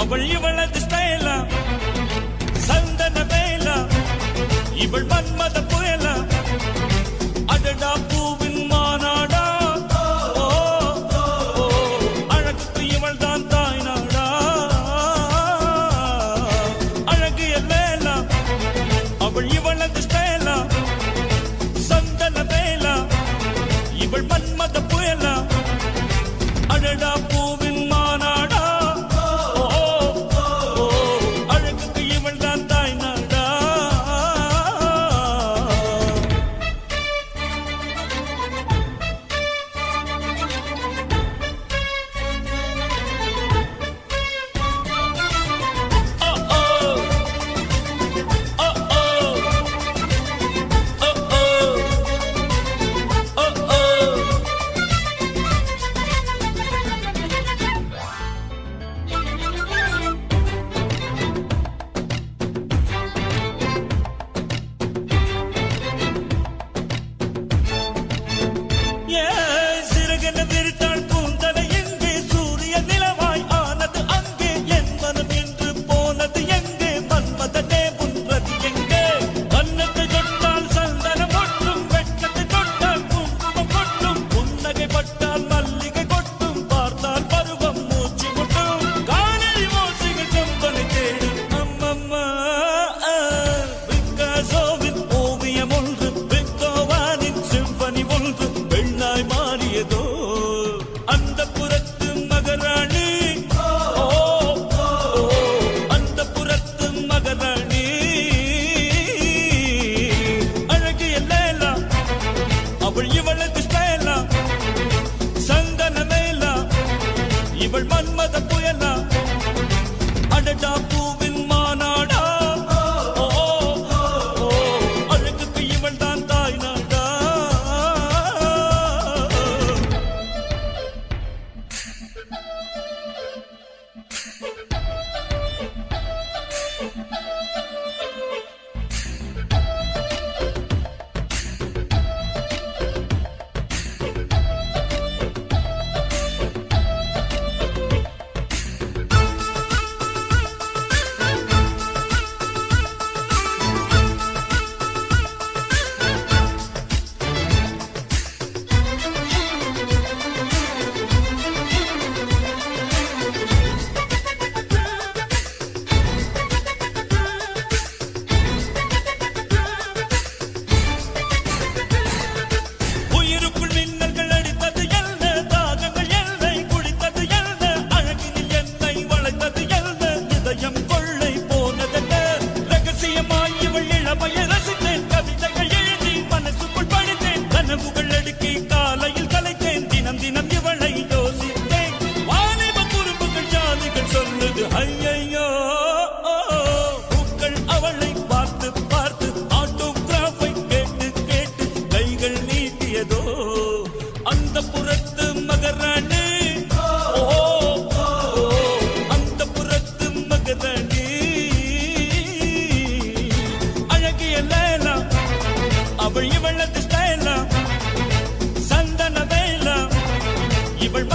அவள் இவளது ஸ்டைலா சந்தன வேலா இவள் மன்மத புயலா அடடா பூவின் மாநாடா அழகுக்கு இவள் தான் தாய் நாடா அழகு எல்லேலா அவள் இவளது ஸ்டைலா சந்தன வேலா இவள் மன்மத புயலா அடடா பூவின் மாநாடா அழகுக்கு இவள் தான் தாய் நாடா இவள் மன்மத புயலா அடடா பூவின் மாநாடா அழகுக்கு இவள் தான் தாய் நாடா அந்த புறத்து மகராணி அந்த புறத்து மகராணி அழகிய லேலா அவள் இவளது ஸ்டைலா சந்தன வேலா இவள்